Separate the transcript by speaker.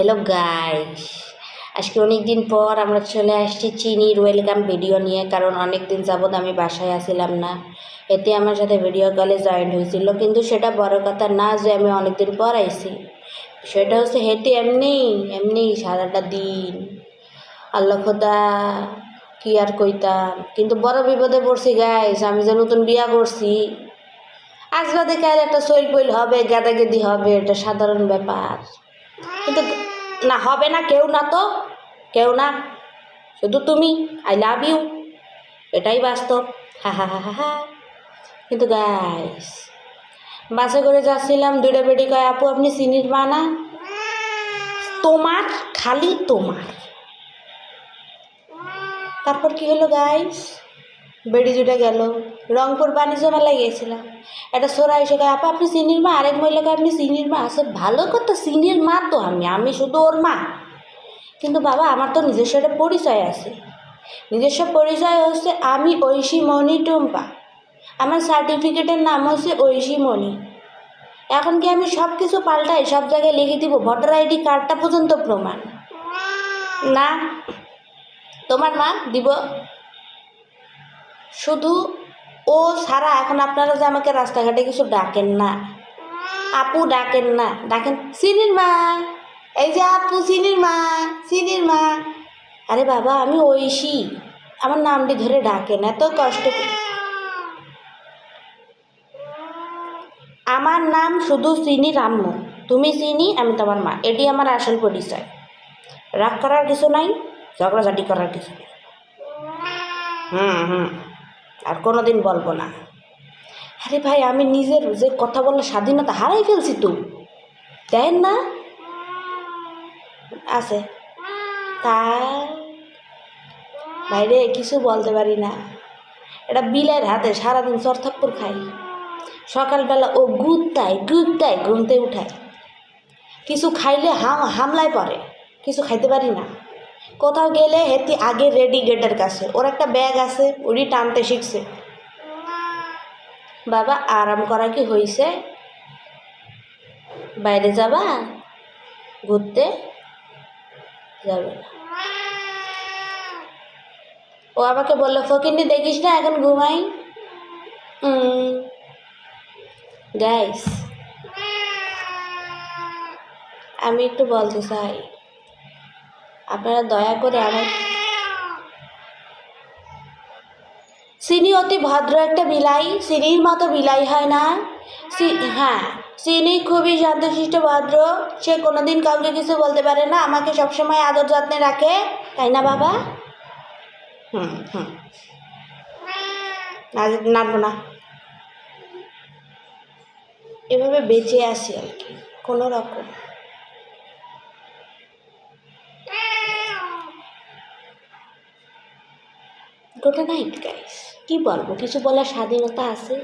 Speaker 1: Hello guys, আজকে অনেক দিন পর আমরা চলে আসছি চিনির ওয়েলকাম ভিডিও নিয়ে। কারণ অনেক দিন যাবৎ আমি বাসায় আসছিলাম না। এতে আমার সাথে ভিডিও কলে জয়েন্ট হয়েছিল, কিন্তু সেটা বড় কথা না যে আমি অনেক দিন পর আইছি। সেটা হচ্ছে হেঁটে এমনি এমনি সারাটা দিন আল্লাহ খোদা কি আর কইতাম। কিন্তু বড় বিপদে পড়ছি গাইস। আমি যে নতুন বিয়া করছি, আজ বাদে কাল একটা সইল পইল হবে, গাদাগেদি হবে, এটা সাধারণ ব্যাপার। কিন্তু না, হবে না, কেউ না, তো কেউ না, শুধু তুমি। আই লাভ ইউ, এটাই বাস্তব। হা হা হা হা হা। কিন্তু গাইস, বাসে করে যাচ্ছিলাম, দুইটা বেটি কয়, আপু আপনি চিনির মা না? তোমার, খালি তোমার। তারপর কি হলো গাইস, বেড়ি দুটা গেল। রংপুর বাণিজ্য মেলায় গিয়েছিলাম, একটা সোরা এসে কয়, আপা আপনি চিনির মা? আরেক মহিলাকে আপনি চিনির মা? আছে ভালো কথা, চিনির মা তো আমি শুধু ওর মা। কিন্তু বাবা, আমার তো নিজস্ব একটা পরিচয় আছে। নিজস্ব পরিচয় হচ্ছে আমি ঐশী মণি টুম্পা। আমার সার্টিফিকেটের নাম হচ্ছে ঐশী মণি। এখন কি আমি সব কিছু পাল্টাই, সব জায়গায় লিখে দিব? ভোটার আইডি কার্ডটা পর্যন্ত প্রমাণ না? তোমার মা দিব শুধু ও ছাড়া। এখন আপনারা যে আমাকে রাস্তাঘাটে কিছু ডাকেন না, আপু ডাকেন না, ডাকেন চিনির মা। এই যে আপু চিনির মা, চিনির মা। আরে বাবা, আমি ঐশী, আমার নামটি ধরে ডাকেন, এত কষ্ট। আমার নাম শুধু চিনি রাম্মু, তুমি চিনি, আমি তোমার মা, এটি আমার আসল পরিচয়। রাগ করার কিছু নাই, ঝগড়াঝাটি করার কিছু নেই। হুম, আর কোনো দিন বলবো না। আরে ভাই, আমি নিজের যে কথা বলার স্বাধীনতা হারাই ফেলছি তো, দেন না? আছে তা বাইরে কিছু বলতে পারি না। এটা বিলের হাতে সারাদিন চরথাপ্পর খাই। সকালবেলা ও গুত্তায় ঘুমতে উঠায়, কিছু খাইলে হামলায় পড়ে, কিছু খাইতে পারি না। কোথাও গেলে হেতি আগে রেডি গেটের কাছে, ওর একটা ব্যাগ আছে, ওরই টানতে শিখছে। বাবা, আরাম করা কি হইছে? বাইরে যাবা, ঘুরতে যাবে না। ও আমাকে বললো, ফকিন্নি দেখিস না, এখন ঘুমাই। গাইস, আমি একটু বলতে চাই, আপনারা দয়া করে আমার চিনি অতি ভদ্র একটা বিলাই, চিনির মতো বিলাই হয় না। হ্যাঁ, চিনি খুবই শান্তশিষ্ট ভদ্র। সে কোনোদিন কাউকে কিছু বলতে পারে না, আমাকে সবসময় আদর যত্নে রাখে, তাই না বাবা? হুম, নাড়বো না। এভাবে বেঁচে আসি আর কি, কোনো রকম। Good night guys. কি বলবো, কিছু বলার স্বাধীনতা আছে।